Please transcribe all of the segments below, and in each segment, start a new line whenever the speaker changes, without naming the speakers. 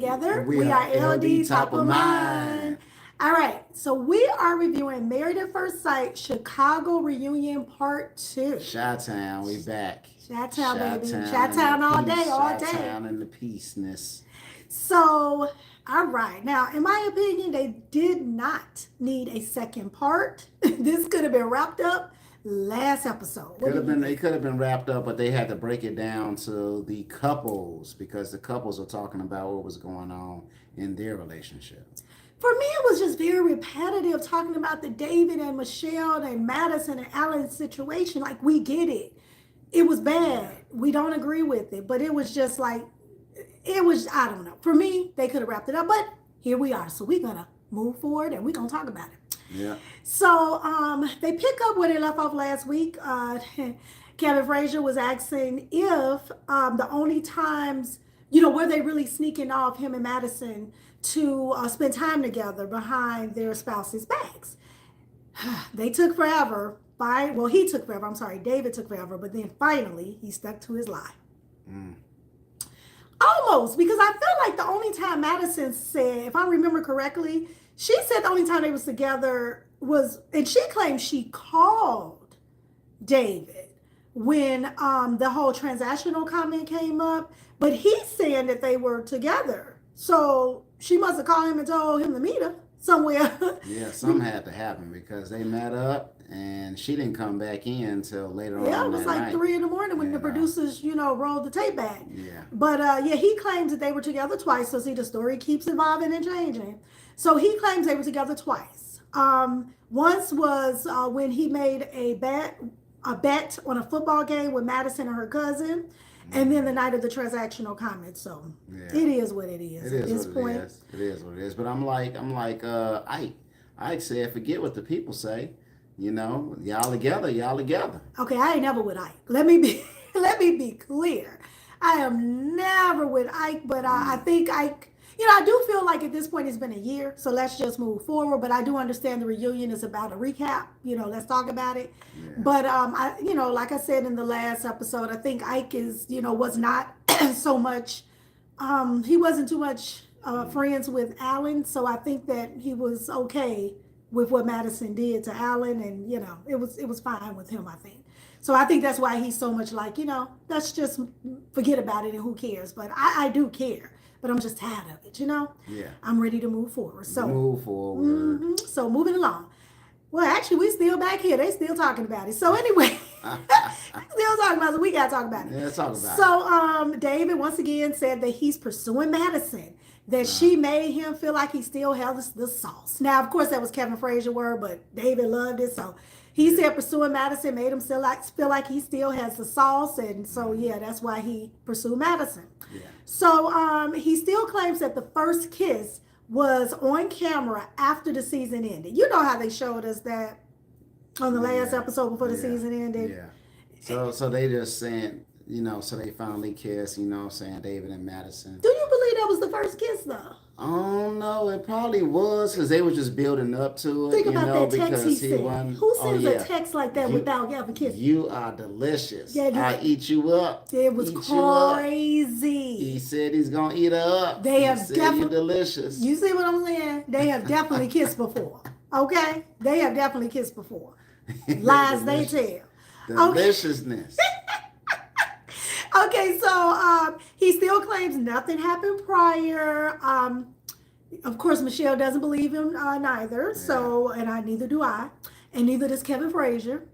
together.
We
We
are
are
LD
LD
Top
Top
of
of
Mind.
Mind. All right, so we are reviewing Married at First Sight Chicago Reunion Part 2.
Chi-Town, we back.
Chi-Town, baby.
Chi-Town and the
Chi-Town all day,
peace.
all day.
Chi-Town and the peaceness.
So, all right. Now, in my opinion, they did not need a second part. This could have been wrapped up last episode. What
Could
do
have
you
been
think?
it could have been wrapped up, but they had to break it down to the couples because the couples were talking about what was going on in their relationship.
For me, it was just very repetitive talking about the David and Michelle and Madison and Alan situation. Like, we get it. It was
Yeah.
bad. We don't agree with it. But it was just like, it was, I don't know. For me, they could have wrapped it up. But here we are. So we're going to move forward and we're going to talk about it.
Yeah.
So they pick up where they left off last week. Kevin Frazier was asking if the only times, were they really sneaking off him and Madison to spend time together behind their spouses' backs. They took forever. Well, he took forever. I'm sorry, David took forever. But then finally, he stuck to his lie.
Mm.
Almost, because I feel like the only time Madison said, if I remember correctly, she said the only time they was together was, and she claimed she called David when the whole transactional comment came up, but he's saying that they were together. So she must have called him and told him to meet her somewhere.
Yeah, something had to happen because they met up and she didn't come back in until later
Yeah, it
on
was
that
like
night.
3 in the morning when
You
the
know.
producers, rolled the tape back.
Yeah.
But yeah, he claims that they were together twice. So see, the story keeps evolving and changing. So he claims they were together twice. Once was when he made a bet on a football game with Madison and her cousin, and then the night of the transactional comment. So
Yeah.
it is what it is
It
at
is
this
what
point.
it is. It is what it is. But I'm like Ike. Ike said, forget what the people say. Y'all together, y'all together.
Okay, I ain't never with Ike. Let me be let me be clear. I am never with Ike, but I think Ike. I do feel like at this point it's been a year, so let's just move forward. But I do understand the reunion is about a recap. Let's talk about it.
Yeah.
But like I said in the last episode, I think Ike was not so much. He wasn't too much friends with Alan, so I think that he was okay with what Madison did to Alan, and it was fine with him. I think. So I think that's why he's so much like, let's just forget about it and who cares. But I do care. But I'm just tired of it,
Yeah.
I'm ready to move forward. So,
Move forward.
so moving along. Well, actually, we still back here. They still talking about it. So anyway, still talking about it. So we got to talk about it.
Yeah, let's talk about it.
So David once again said that he's pursuing Madison, that she made him feel like he still has the sauce. Now, of course, that was Kevin Frazier word, but David loved it. So he said pursuing Madison made him feel like he still has the sauce. And so, yeah, that's why he pursued Madison.
Yeah.
So he still claims that the first kiss was on camera after the season ended. You know how they showed us that on the last episode before the season ended.
Yeah. So they just saying, so they finally kissed, saying David and Madison.
Do you believe that was the first kiss though?
No, it probably was because they were just building up to it.
Think about that text he
because
sent.
won.
Who
Oh,
sends
yeah.
a text like that without ever kissing?
You are delicious.
Yeah,
I eat you up.
It was
Eat you up.
crazy.
He said he's gonna eat her up.
They
He
have
said
defi-
you're delicious.
You see what I'm saying? They have definitely kissed before. Okay? They have definitely kissed before. Lies they tell. Okay.
Deliciousness.
Okay, so he still claims nothing happened prior. Of course, Michelle doesn't believe him neither. So, and neither do I, and neither does Kevin Frazier,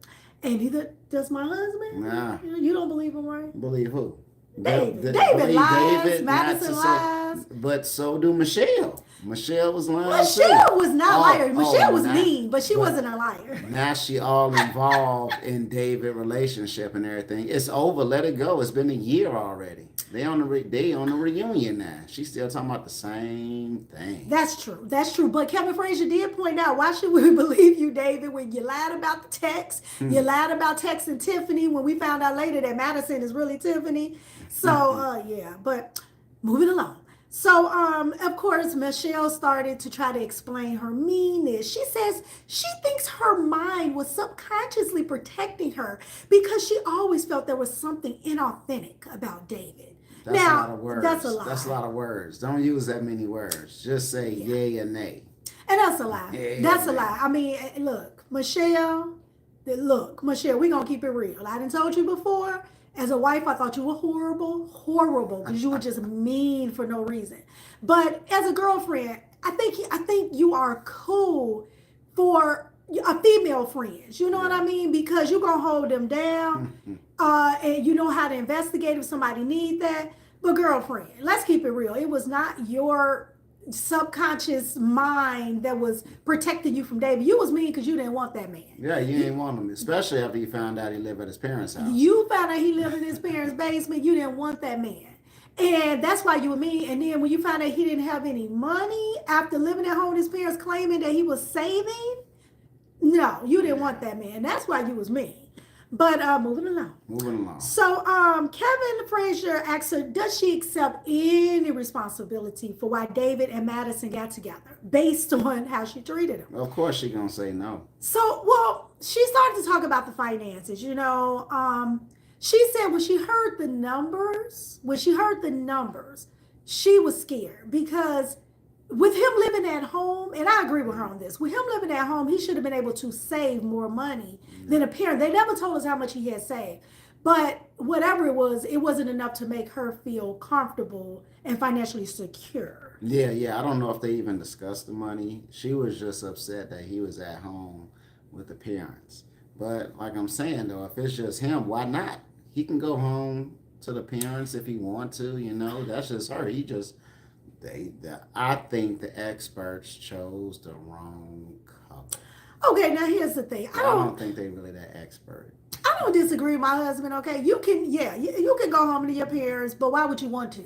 and neither does my husband.
Nah.
You don't believe him, right?
Believe who?
David.
Believe
David lies.
David, not
Madison
to say-
lies.
But so do Michelle. Michelle was lying
Michelle
too.
was not liar. Michelle was
now-
mean, but she
but
wasn't a liar.
Now she all involved in David relationship and everything. It's over. Let it go. It's been a year already. They on the reunion now. She's still talking about the same thing.
That's true. That's true. But Kevin Frazier did point out, why should we believe you, David, when you lied about the text? You lied about texting Tiffany when we found out later that Madison is really Tiffany. So, yeah. But moving along. So, of course, Michelle started to try to explain her meanness. She says she thinks her mind was subconsciously protecting her because she always felt there was something inauthentic about David.
That's a
Now,
lot of words.
that's a lie.
That's a lot of words. Don't use that many words. Just say yay or nay.
And that's a lie.
Yeah,
That's a
yeah.
lie. I mean, look, Michelle, we're going to keep it real. I done told you before, as a wife, I thought you were horrible, because you were just mean for no reason. But as a girlfriend, I think you are cool for a female friends. You know what I mean? Because you're going to hold them down, and you know how to investigate if somebody needs that. But girlfriend, let's keep it real. It was not your subconscious mind that was protecting you from David. You was mean because you didn't want that man.
Yeah, you ain't want him, especially after you found out he lived at his parents' house.
You found out he lived in his parents' basement. You didn't want that man. And that's why you were mean. And then when you found out he didn't have any money after living at home with his parents, claiming that he was saving, no, you didn't want that man. That's why you was mean. But moving along. So Kevin Frazier asked her, does she accept any responsibility for why David and Madison got together based on how she treated him?
Of course she gonna say no.
So, well, she started to talk about the finances, she said when she heard the numbers, she was scared because with him living at home, and I agree with her on this, with him living at home, he should have been able to save more money than a parent. They never told us how much he had saved. But whatever it wasn't enough to make her feel comfortable and financially secure.
Yeah. I don't know if they even discussed the money. She was just upset that he was at home with the parents. But like I'm saying, though, if it's just him, why not? He can go home to the parents if he want to, that's just her. I think the experts chose the wrong couple.
Okay, now here's the thing.
I don't think they really that expert.
I don't disagree with my husband, okay? You can go home to your parents, but why would you want to?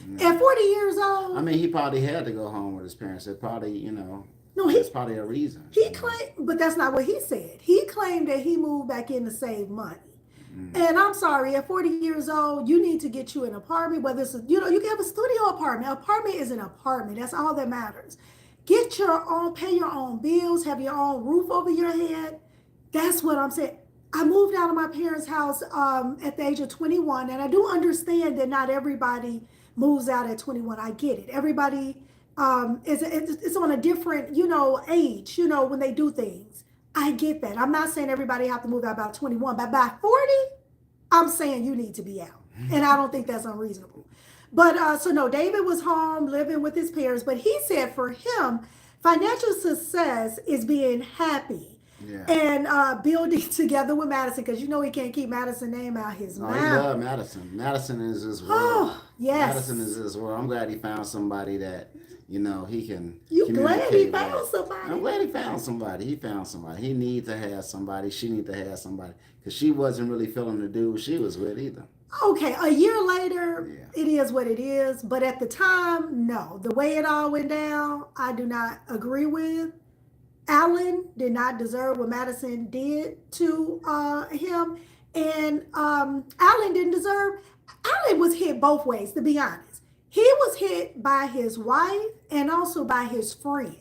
No. At 40 years old.
I mean, he probably had to go home with his parents. It probably,
No,
that's probably a reason.
He claimed, but that's not what he said. He claimed that he moved back in to save money. And I'm sorry, at 40 years old, you need to get you an apartment, whether it's, you can have a studio apartment. An apartment is an apartment. That's all that matters. Get your own, pay your own bills, have your own roof over your head. That's what I'm saying. I moved out of my parents' house at the age of 21, and I do understand that not everybody moves out at 21. I get it. Everybody it's on a different, age, when they do things. I get that. I'm not saying everybody have to move out about 21, but by 40, I'm saying you need to be out. And I don't think that's unreasonable. But so no, David was home living with his parents, but he said for him, financial success is being happy and building together with Madison, because he can't keep Madison's name out his mouth.
He love Madison. Madison is his world.
Oh, yes.
Madison is his world. I'm glad he found somebody that he can.
You glad he found somebody?
I'm glad he found somebody. He found somebody. He needs to have somebody. She needs to have somebody, because she wasn't really feeling the dude she was with either.
Okay, a year later, It is what it is. But at the time, no. The way it all went down, I do not agree with. Alan did not deserve what Madison did to him. And Alan didn't deserve. Alan was hit both ways, to be honest. He was hit by his wife and also by his friend.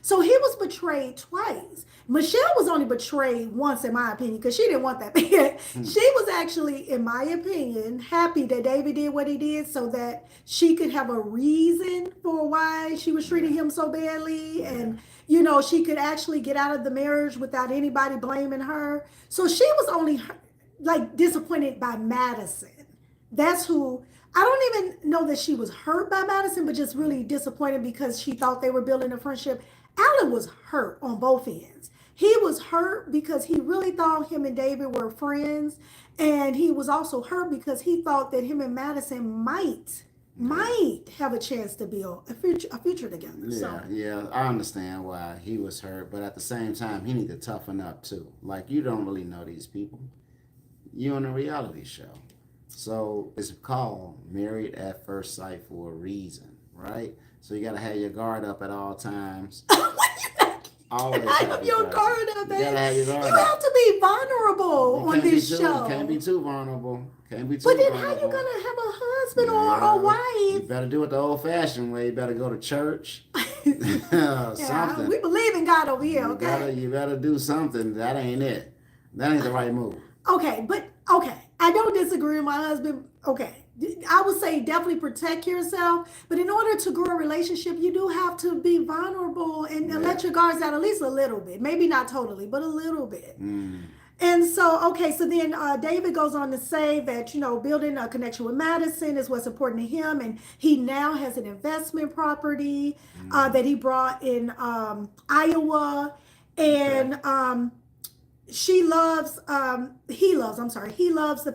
So he was betrayed twice. Michelle was only betrayed once, in my opinion, because she didn't want that man. She was actually, in my opinion, happy that David did what he did so that she could have a reason for why she was treating him so badly. And, she could actually get out of the marriage without anybody blaming her. So she was only, disappointed by Madison. That's who... I don't even know that she was hurt by Madison, but just really disappointed because she thought they were building a friendship. Alan was hurt on both ends. He was hurt because he really thought him and David were friends. And he was also hurt because he thought that him and Madison might have a chance to build a future together.
Yeah, I understand why he was hurt. But at the same time, he need to toughen up too. Like, you don't really know these people. You're on a reality show. So it's called Married at First Sight for a reason, right? So you got to have your guard up at all times. Always have your guard up, baby. You
have to be vulnerable on this show.
You can't be too vulnerable.
But then how you going to have a husband or a wife?
You better do it the old-fashioned way. You better go to church. Something.
We believe in God over here, okay?
You better do something. That ain't it. That ain't the right move.
Okay. I don't disagree with my husband. Okay. I would say definitely protect yourself. But in order to grow a relationship, you do have to be vulnerable and
Yeah.
let your guards out at least a little bit. Maybe not totally, but a little bit.
Mm.
And so, okay, so then David goes on to say that, building a connection with Madison is what's important to him. And he now has an investment property that he brought in Iowa. And he loves the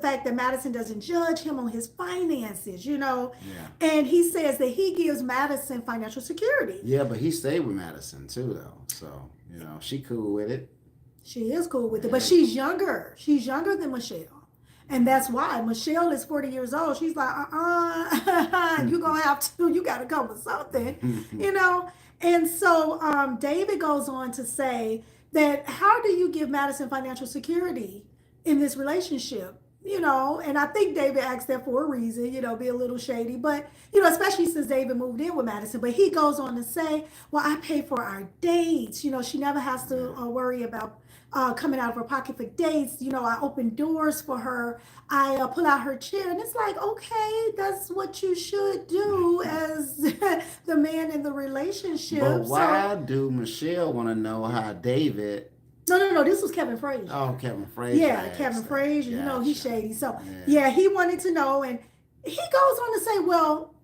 fact that Madison doesn't judge him on his finances,
Yeah.
And he says that he gives Madison financial security.
Yeah, but he stayed with Madison too, though. So, she cool with it.
She is cool with it, but she's younger. She's younger than Michelle. And that's why Michelle is 40 years old. She's like, you're going to have to, you got to come with something, And so David goes on to say that how do you give Madison financial security in this relationship? And I think David asked that for a reason, be a little shady, but, especially since David moved in with Madison. But he goes on to say, well, I pay for our dates. She never has to worry about coming out of her pocket for dates. I open doors for her. I pull out her chair. And it's like, okay, that's what you should do as the man in the relationship.
But why do Michelle want to know how David...
No. This was Kevin Frazier.
Oh, Kevin Frazier.
Yeah, Kevin Frazier.
Gotcha.
He's shady. So, yeah, he wanted to know. And he goes on to say, well,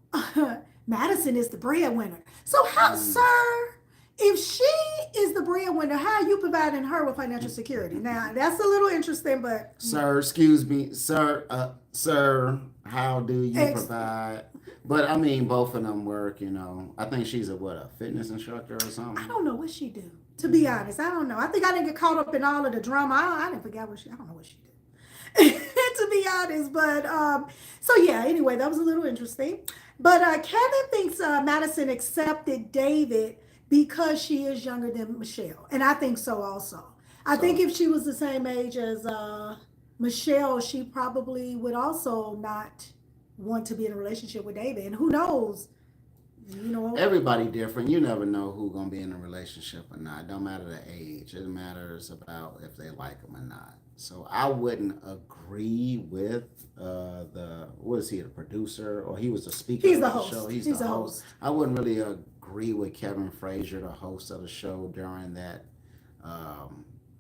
Madison is the breadwinner. So how, sir, if she is the breadwinner, how are you providing her with financial security? Now, that's a little interesting, but...
Sir, excuse me. Sir, how do you provide... But, I mean, both of them work, I think she's a fitness instructor or something?
I don't know what she do. To be honest, I don't know. I think I didn't get caught up in all of the drama. I didn't forget I don't know what she did. To be honest, but so yeah. Anyway, that was a little interesting. But Kevin thinks Madison accepted David because she is younger than Michelle, and I think so also. I think if she was the same age as Michelle, she probably would also not want to be in a relationship with David. And who knows?
Everybody different. You never know who's gonna be in a relationship or not. It don't matter the age. It matters about if they like them or not. So I wouldn't agree with the producer, or he was the speaker
He's
of
the
the
host.
show.
He's the host.
I wouldn't really agree with Kevin Frazier, the host of the show, during that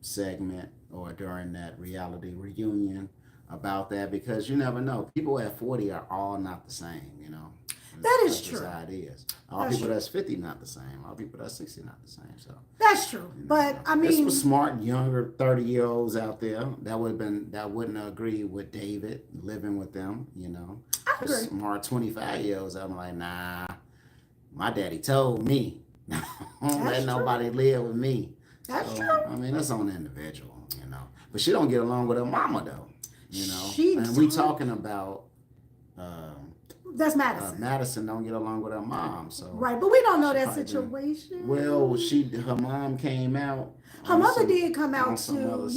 segment or during that reality reunion about that, because you never know. People at 40 are all not the same,
That is true.
That's how it is. All people that's 50 not the same. All people that's 60 not the same. So
that's true. But I mean,
there's some smart younger 30-year-olds out there that wouldn't agree with David living with them.
I agree.
Smart 25-year-olds. I'm like, nah. My daddy told me, don't let nobody live with me.
That's true.
I mean, that's on the individual. But she don't get along with her mama though. And we talking about.
That's Madison.
Madison don't get along with her mom, so
right, but we don't know that situation.
Well, her mom came out.
Her mother did come out too.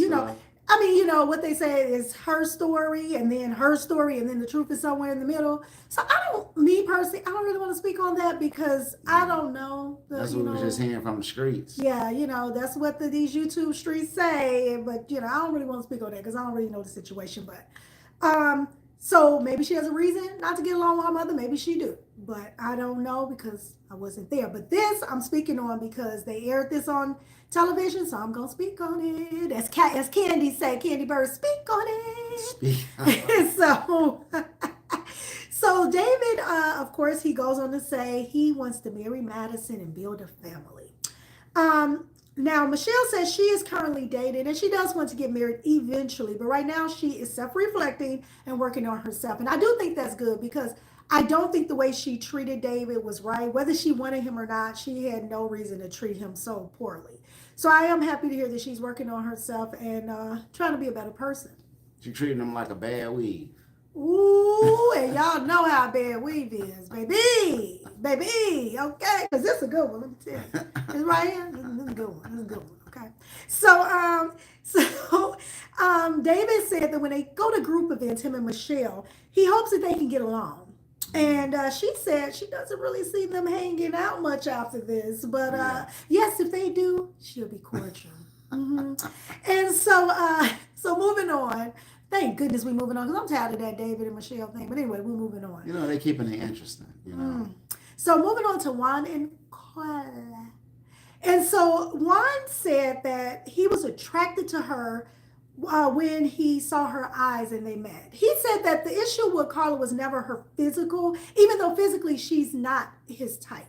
I mean, what they say is her story, and then her story, and then the truth is somewhere in the middle. So me personally, I don't really want to speak on that because I don't know.
That's what we were just hearing from the streets.
Yeah, that's what these YouTube streets say. But I don't really want to speak on that because I don't really know the situation. But so maybe she has a reason not to get along with her mother. Maybe she do. But I don't know because I wasn't there. But this I'm speaking on because they aired this on television, so I'm going to speak on it. As Candy said, Candy Bird, speak on it. So David, of course, he goes on to say he wants to marry Madison and build a family. Now, Michelle says she is currently dating and she does want to get married eventually, but right now she is self-reflecting and working on herself. And I do think that's good because I don't think the way she treated David was right. Whether she wanted him or not, she had no reason to treat him so poorly. So I am happy to hear that she's working on herself and trying to be a better person.
She treating him like a bad weave.
Ooh, and y'all know how bad weave is, baby, okay? Because this is a good one, let me tell you. It's right here, this is a good one, okay? So David said that when they go to group events, him and Michelle, he hopes that they can get along. And she said she doesn't really see them hanging out much after this, but yes, if they do, she'll be cordial. And so moving on. Thank goodness we're moving on because I'm tired of that David and Michelle thing. But anyway, we're moving on.
You know, they keeping it interesting. You know.
So moving on to Juan and Carla. And so Juan said that he was attracted to her when he saw her eyes and they met. He said that the issue with Carla was never her physical, even though physically she's not his type.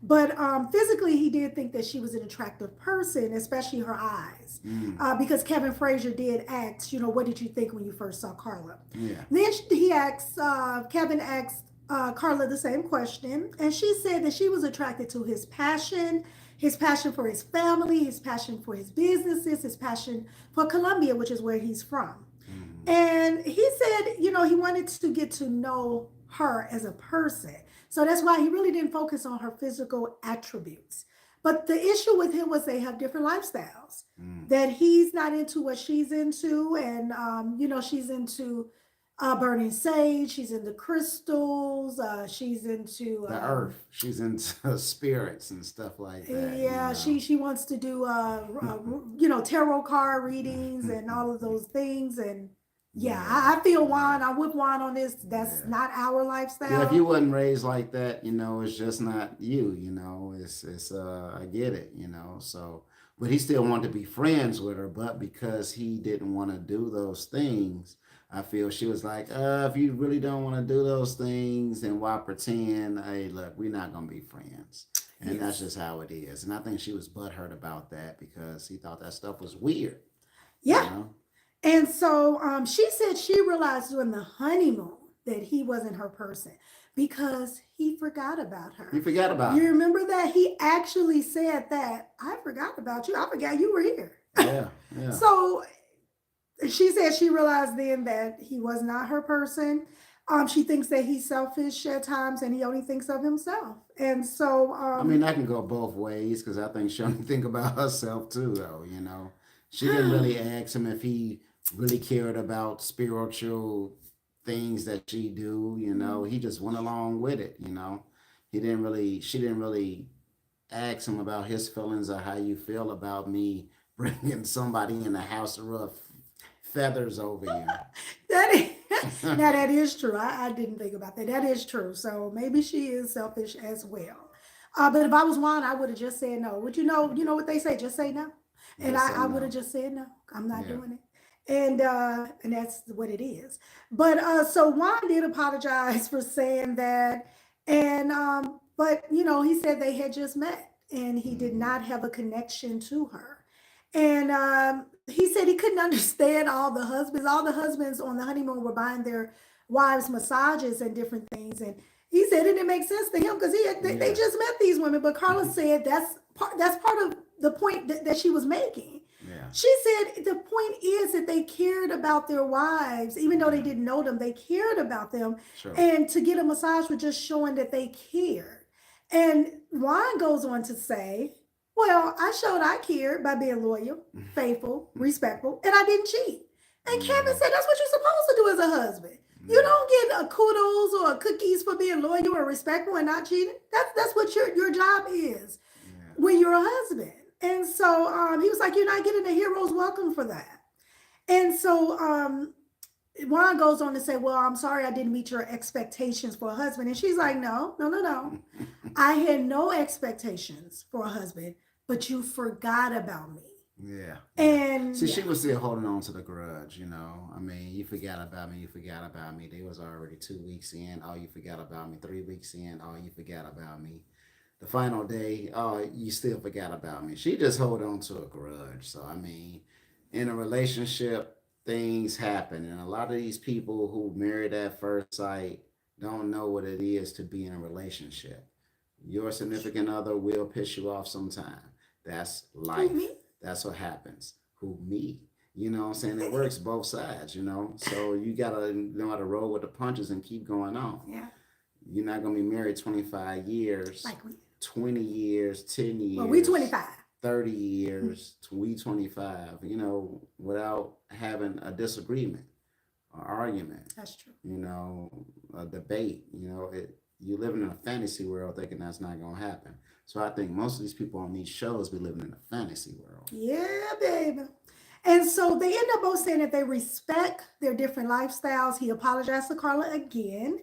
But physically, he did think that she was an attractive person, especially her eyes, because Kevin Frazier did ask, you know, what did you think when you first saw Carla?
Yeah.
Then he asked, Kevin asked Carla the same question, and she said that she was attracted to his passion for his family, his passion for his businesses, his passion for Colombia, which is where he's from. And he said, you know, he wanted to get to know her as a person. So that's why he really didn't focus on her physical attributes. But the issue with him was they have different lifestyles. That he's not into what she's into, and you know, she's into burning sage. She's into crystals. She's into
The earth. She's into spirits and stuff like that.
yeah, she wants to do you know, tarot card readings and all of those things. And yeah, I feel Juan. I'm with Juan on this. That's not our lifestyle.
Yeah, if you wasn't raised like that, you know, it's just not you. You know, it's I get it. You know, so but he still wanted to be friends with her, but because he didn't want to do those things. I feel she was like, if you really don't want to do those things, then why pretend? Hey, look, we're not going to be friends. And that's just how it is. And I think she was butthurt about that because he thought that stuff was weird.
Yeah.
You know?
And so she said she realized during the honeymoon that he wasn't her person because he forgot about her.
He forgot about
You
her.
remember that? He actually said that, I forgot about you. I forgot you were here.
Yeah, yeah.
So she said she realized then that he was not her person. She thinks that he's selfish at times and he only thinks of himself. And so
I mean, that can go both ways because I think she only think about herself too, though, you know. She didn't really ask him if he really cared about spiritual things that she do, you know. He just went along with it, you know. She didn't really ask him about his feelings or how you feel about me bringing somebody in the house to rub feathers over you.
Now that is true. I didn't think about that. That is true. So maybe she is selfish as well. But if I was Juan, I would have just said no. Would you know what they say? Just say no. And
Just say
I would
no.
have just said no. I'm not
Yeah.
doing it. And that's what it is. But so Juan did apologize for saying that. And but you know, he said they had just met and he did
Mhm.
not have a connection to her. And he said he couldn't understand all the husbands. All the husbands on the honeymoon were buying their wives massages and different things. And he said it didn't make sense to him because they
Yeah.
just met these women. But Carla said that's part of the point that she was making.
Yeah.
She said the point is that they cared about their wives, even though they
Yeah.
didn't know them, they cared about them.
Sure.
And to get a massage was just showing that they cared. And Juan goes on to say, well, I showed I cared by being loyal, faithful, respectful, and I didn't cheat. And Kevin
Mhm.
said that's what you're supposed to do as a husband. You
Yeah.
don't get kudos or cookies for being loyal and respectful and not cheating. That's what your job is
Yeah.
when you're a husband. And so he was like, you're not getting a hero's welcome for that. And so Juan goes on to say, well, I'm sorry I didn't meet your expectations for a husband. And she's like, no. I had no expectations for a husband, but you forgot about me.
Yeah.
And
See, she was still holding on to the grudge, you know. I mean, you forgot about me, you forgot about me. They was already 2 weeks in. Oh, you forgot about me. 3 weeks in. Oh, you forgot about me. The final day, oh, you still forgot about me. She just hold on to a grudge. So I mean, in a relationship, things happen, and a lot of these people who married at first sight don't know what it is to be in a relationship. Your significant other will piss you off sometime. That's
who me?
life. That's what happens. Who me? You know what I'm saying? It works both sides, you know? So you gotta know how to roll with the punches and keep going on.
Yeah,
You're not gonna be married 25 years,
like we.
20 years, 10
Well, we
years,
25.
30 years, we 25, you know, without having a disagreement or argument,
That's true.
you know, a debate, you know, you living in a fantasy world thinking that's not gonna happen. So I think most of these people on these shows be living in a fantasy world.
Yeah, baby. And so they end up both saying that they respect their different lifestyles. He apologized to Carla again,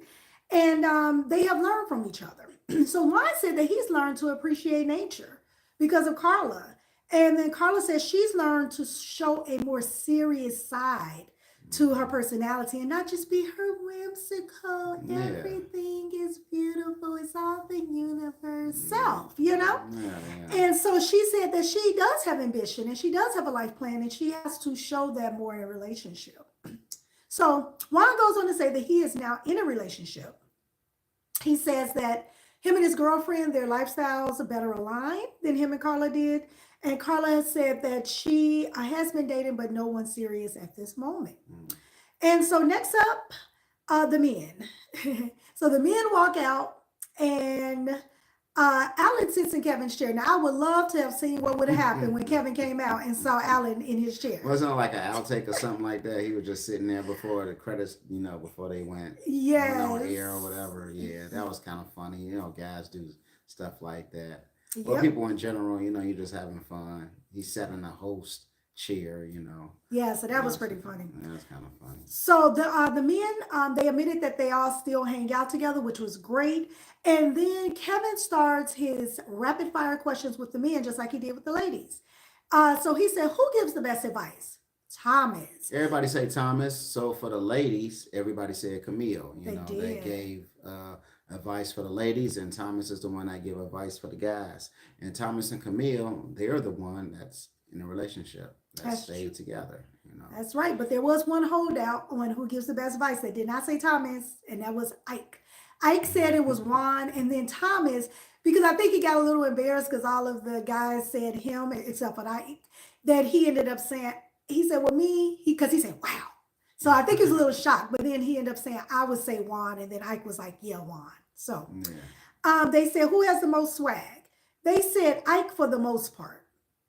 and they have learned from each other. So Juan said that he's learned to appreciate nature because of Carla. And then Carla says she's learned to show a more serious side to her personality and not just be her whimsical.
Yeah.
Everything is beautiful. It's all the universe self, you know?
Yeah, yeah.
And so she said that she does have ambition and she does have a life plan and she has to show that more in a relationship. So Juan goes on to say that he is now in a relationship. He says that him and his girlfriend, their lifestyles are better aligned than him and Carla did. And Carla has said that she has been dating, but no one serious at this moment. And so next up, the men. So the men walk out and Alan sits in Kevin's chair. Now, I would love to have seen what would have happened when Kevin came out and saw Alan in his chair.
Wasn't it like an outtake or something like that? He was just sitting there before the credits, before they went on air or whatever. Yeah, that was kind of funny. Guys do stuff like that.
Yep.
Or people in general, you're just having fun. He sat in the host chair,
Yeah, so that was pretty funny.
That was kind of funny.
So the men, they admitted that they all still hang out together, which was great. And then Kevin starts his rapid fire questions with the men, just like he did with the ladies. So he said, who gives the best advice? Thomas.
Everybody say Thomas. So for the ladies, everybody said Camille.
They
They gave advice for the ladies, and Thomas is the one that give advice for the guys. And Thomas and Camille, they're the one that's in a relationship that stayed together.
That's right. But there was one holdout on who gives the best advice. They did not say Thomas, and that was Ike. Ike said it was Juan, and then Thomas, because I think he got a little embarrassed because all of the guys said him, except for Ike, that he ended up saying, he said, well, me, because he said, wow. So I think he was a little shocked, but then he ended up saying, I would say Juan, and then Ike was like, yeah, Juan. So they said, who has the most swag? They said Ike for the most part.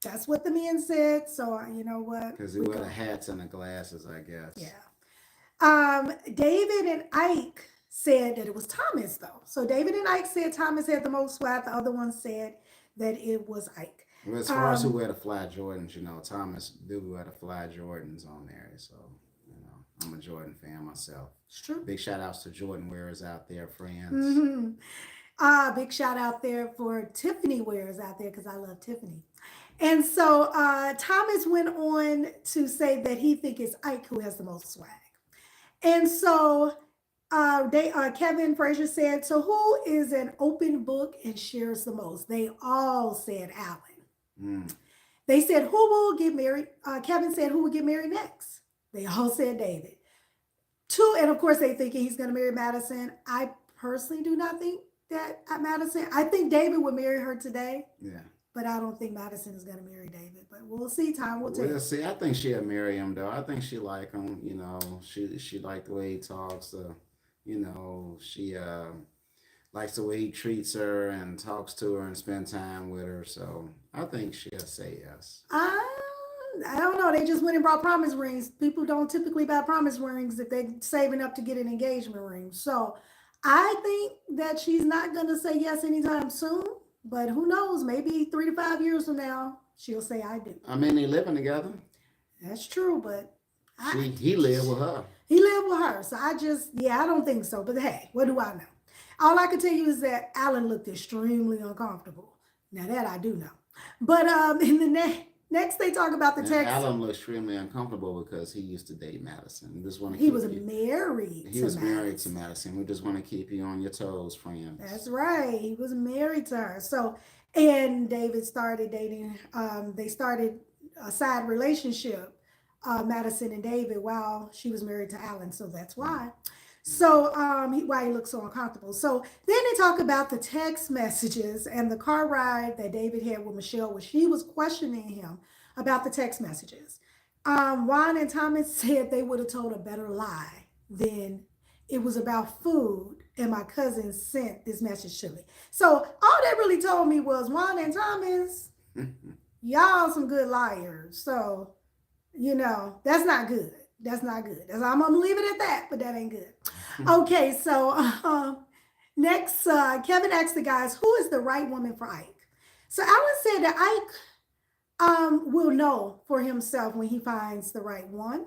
That's what the men said. So you know what?
Because he wore the hats and the glasses, I guess.
Yeah. David and Ike said that it was Thomas, though. So David and Ike said Thomas had the most swag. The other one said that it was Ike.
Well, as far as who wear the fly Jordans, Thomas do wear the fly Jordans on there. So, I'm a Jordan fan myself.
It's true.
Big shout outs to Jordan wearers out there, friends.
Big shout out there for Tiffany wearers out there because I love Tiffany. And so Thomas went on to say that he thinks it's Ike who has the most swag. And so Kevin Frazier said, so who is an open book and shares the most? They all said Alan. They said, who will get married? Kevin said, who will get married next? They all said David. And of course, they thinking he's going to marry Madison. I personally do not think that Madison. I think David would marry her today.
Yeah.
But I don't think Madison is going to marry David. But we'll see. Time will tell.
We'll see. I think she'll marry him, though. I think she like him. She liked the way he talks. She likes the way he treats her and talks to her and spend time with her. So I think she'll say yes.
I don't know. They just went and brought promise rings. People don't typically buy promise rings if they're saving up to get an engagement ring. So I think that she's not going to say yes anytime soon. But who knows? Maybe 3 to 5 years from now, she'll say I do.
I mean, they living together.
That's true, but
he lived with her.
He lived with her. So I don't think so. But hey, what do I know? All I can tell you is that Alan looked extremely uncomfortable. Now that I do know. But in the next they talk about the text.
Alan looked extremely uncomfortable because he used to date Madison.
He was married to
Madison. We just want to keep you on your toes, friends.
That's right. He was married to her. So, and David started dating. They started a side relationship, Madison and David, while she was married to Alan. So that's why. So why he looked so uncomfortable. So then they talk about the text messages and the car ride that David had with Michelle, where she was questioning him about the text messages. Juan and Thomas said they would have told a better lie than it was about food and my cousin sent this message to me. So all that really told me was Juan and Thomas, y'all some good liars. So, that's not good. That's not good. I'm going to leave it at that, but that ain't good. Okay, so next, Kevin asked the guys, who is the right woman for Ike? So Alan said that will know for himself when he finds the right one.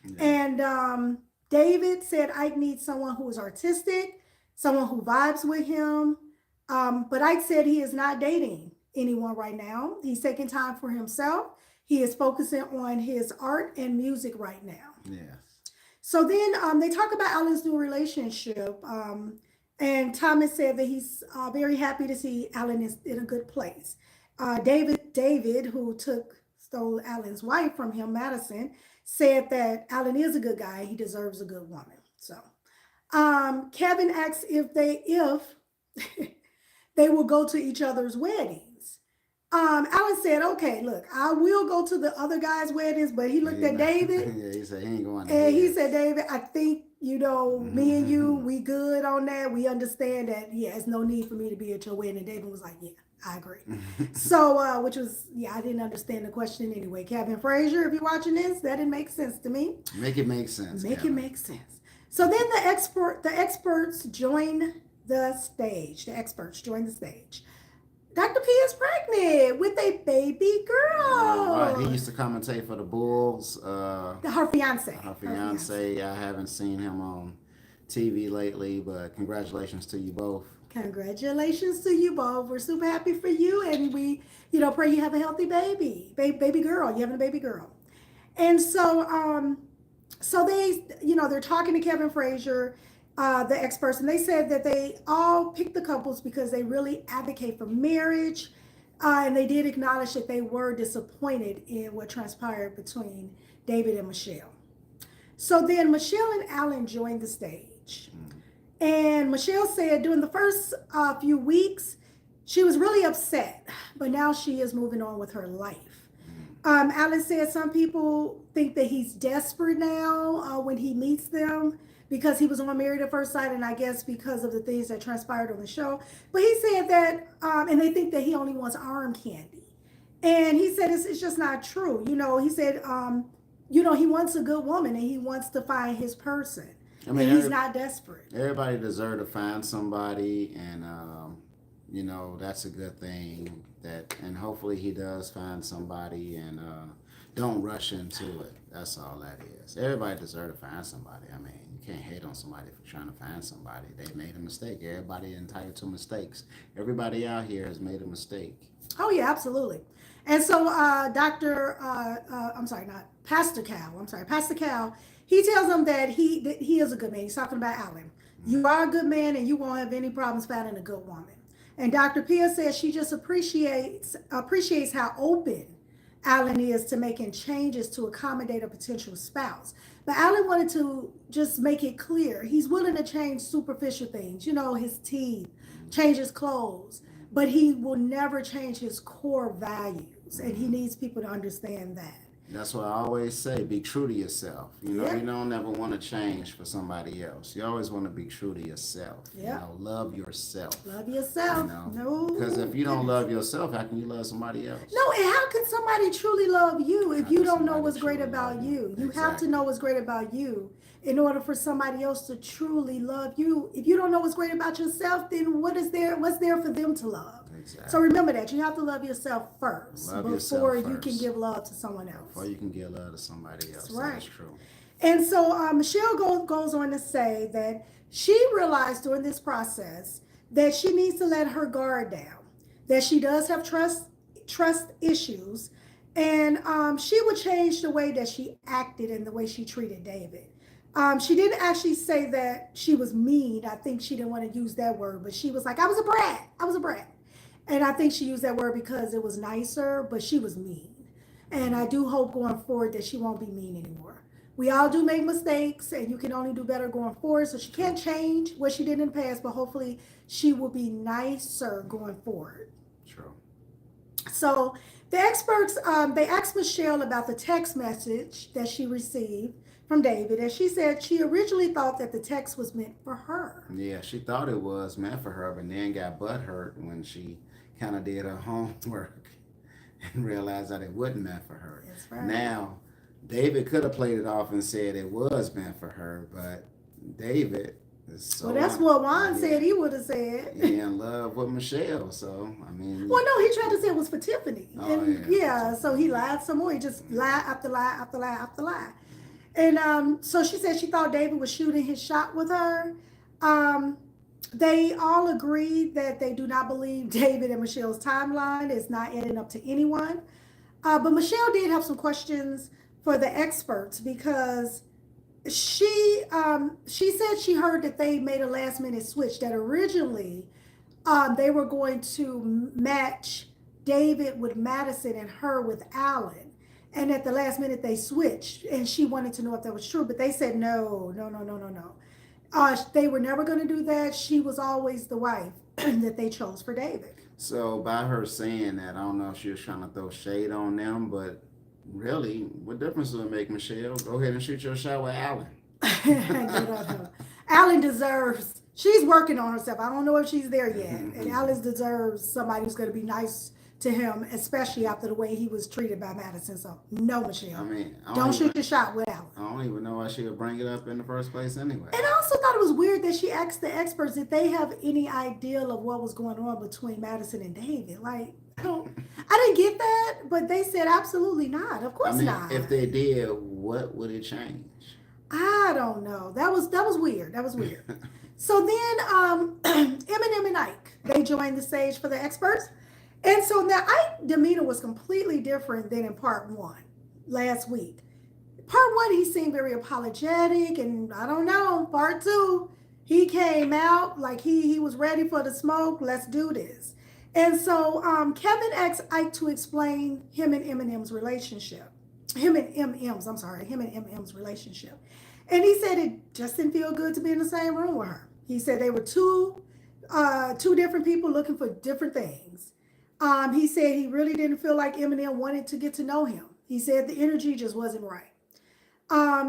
Yeah.
And David said Ike needs someone who is artistic, someone who vibes with him. But Ike said he is not dating anyone right now. He's taking time for himself. He is focusing on his art and music right now.
Yes.
So then they talk about Alan's new relationship. And Thomas said that he's very happy to see Alan is in a good place. David, who stole Alan's wife from him, Madison, said that Alan is a good guy. He deserves a good woman. So Kevin asks if they will go to each other's weddings. Alan said, "Okay, look, I will go to the other guys' weddings," but he looked at David.
Yeah, he said he ain't going.
And he said, "David, I think me and you, we good on that. We understand that. Yeah, it's no need for me to be at your wedding." And David was like, "Yeah, I agree." So, which was, I didn't understand the question anyway. Kevin Frazier, if you're watching this, that didn't make sense to me.
Make it make sense.
Make
Kevin.
it make sense. So then the experts join the stage. The experts join the stage. Dr. P is pregnant with a baby girl.
Right. He used to commentate for the Bulls.
Her fiance.
Her fiance. I haven't seen him on TV lately, but congratulations to you both.
Congratulations to you both. We're super happy for you, and we, pray you have a healthy baby girl. You having a baby girl, and so they, they're talking to Kevin Frazier, the experts, and they said that they all picked the couples because they really advocate for marriage, and they did acknowledge that they were disappointed in what transpired between David and Michelle. So then Michelle and Alan joined the stage. And Michelle said during the first few weeks, she was really upset, but now she is moving on with her life. Alan said some people think that he's desperate now when he meets them because he was on Married at First Sight, and I guess because of the things that transpired on the show. But he said that, and they think that he only wants arm candy. And he said it's just not true. He said, he wants a good woman and he wants to find his person. I mean, he's not desperate.
Everybody deserves to find somebody, and that's a good thing. And hopefully he does find somebody, and don't rush into it. That's all that is. Everybody deserves to find somebody. I mean, you can't hate on somebody for trying to find somebody. They made a mistake. Everybody entitled to mistakes. Everybody out here has made a mistake.
Oh yeah, absolutely. And so Pastor Cal, he tells them that he is a good man. He's talking about Alan. You are a good man and you won't have any problems finding a good woman. And Dr. Pia says she just appreciates how open Alan is to making changes to accommodate a potential spouse. But Alan wanted to just make it clear he's willing to change superficial things, his teeth, change his clothes, but he will never change his core values. And he needs people to understand that.
That's what I always say, be true to yourself.
Yeah.
You don't ever want to change for somebody else. You always want to be true to yourself.
Yeah.
Love yourself.
Love yourself. No.
Because if you don't love yourself, how can you love somebody else?
No, and how can somebody truly love you if you don't know what's great about you? You have to know what's great about you in order for somebody else to truly love you. If you don't know what's great about yourself, then what's there for them to love? Exactly. So remember that you have to love yourself first before you can give love to someone else.
Before you can give love to somebody else.
That's right.
That's true.
And so Michelle goes on to say that she realized during this process that she needs to let her guard down, that she does have trust issues, and she would change the way that she acted and the way she treated David. She didn't actually say that she was mean. I think she didn't want to use that word, but she was like, I was a brat. And I think she used that word because it was nicer, but she was mean. And I do hope going forward that she won't be mean anymore. We all do make mistakes, and you can only do better going forward. So she can't change what she did in the past, but hopefully she will be nicer going forward.
True.
So the experts, they asked Michelle about the text message that she received from David, and she said she originally thought that the text was meant for her.
Yeah, she thought it was meant for her, but then got butthurt when she kind of did her homework and realized that it wasn't meant for her.
That's right.
Now, David could have played it off and said it was meant for her, but David So
Well, that's what Juan
yeah,
said he would have said.
he in love with Michelle. So I mean,
Well, no, he tried to say it was for Tiffany.
oh
And yeah, so he lied some more. He just lied after lie after lie after lie. And so she said she thought David was shooting his shot with her. Um, they all agreed that they do not believe David and Michelle's timeline is not adding up to anyone. But Michelle did have some questions for the experts because she said she heard that they made a last minute switch, that originally they were going to match David with Madison and her with Alan. And at the last minute they switched, and she wanted to know if that was true, but they said no, no, no, no, no, no. They were never going to do that. She was always the wife that they chose for David.
so by her saying that, I don't know if she was trying to throw shade on them, but really, what difference does it make, Michelle? Go ahead and shoot your shot with Alan.
Alan deserves, she's working on herself. I don't know if she's there yet. And Alan deserves somebody who's going to be nice to him, especially after the way he was treated by Madison. So, no, Michelle.
I mean,
don't shoot your shot with Alan.
I don't even know why she would bring it up in the first place anyway.
And I also thought it was weird that she asked the experts if they have any idea of what was going on between Madison and David. Like, I didn't get that, but they said absolutely not. Of course not.
If they did, what would it change?
I don't know. That was weird. That was weird. So then Eminem and Ike, they joined the stage for the experts. And so now Ike's demeanor was completely different than in part one last week. Part one, he seemed very apologetic, and I don't know, part two, he came out like he was ready for the smoke. Let's do this. And so Kevin asked Ike to explain him and Eminem's relationship. Him and Eminem's relationship. And he said it just didn't feel good to be in the same room with her. He said they were two different people looking for different things. He said he really didn't feel like Eminem wanted to get to know him. He said the energy just wasn't right.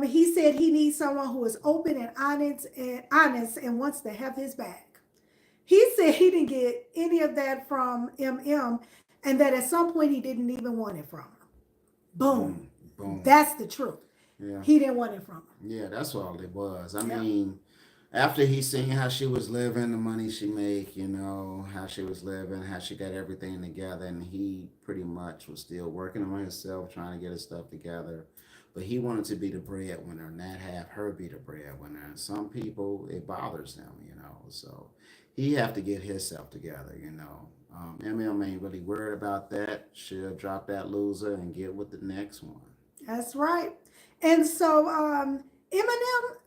He said he needs someone who is open and honest and wants to have his back. He said he didn't get any of that from MM, and that at some point he didn't even want it from her. Boom.
Boom.
That's the truth.
Yeah.
He didn't want it from her.
Yeah, that's all it was. I mean, after he seen how she was living, the money she make, how she was living, how she got everything together, and he pretty much was still working on himself, trying to get his stuff together. But he wanted to be the breadwinner, not have her be the breadwinner. And some people, it bothers them, So he have to get himself together, MM ain't really worried about that. She'll drop that loser and get with the next one.
That's right. And so Eminem,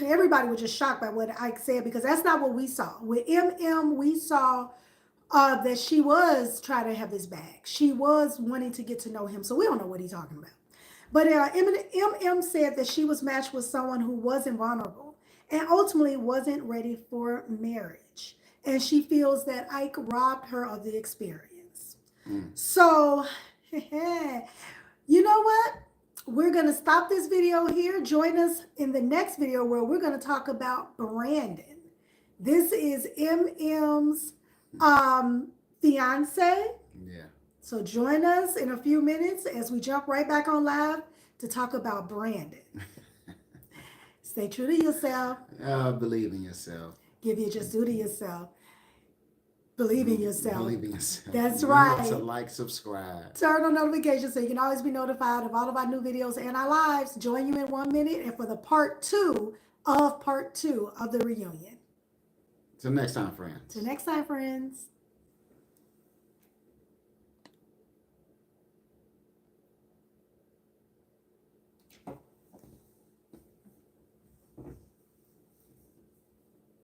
everybody was just shocked by what Ike said, because that's not what we saw. With MM, we saw that she was trying to have his back. She was wanting to get to know him. So we don't know what he's talking about. But MM said that she was matched with someone who wasn't vulnerable and ultimately wasn't ready for marriage. And she feels that Ike robbed her of the experience. So, you know what? We're going to stop this video here. Join us in the next video where we're going to talk about Brandon. This is MM's fiance.
Yeah.
So join us in a few minutes as we jump right back on live to talk about Brandon. Stay true to yourself.
Believe in yourself.
Give your just due to yourself. Believe in yourself.
Believe in yourself.
That's right.
To like, subscribe.
Turn on notifications so you can always be notified of all of our new videos and our lives. Join you in 1 minute and for the part two of the reunion.
Till next time, friends.
Till next time, friends.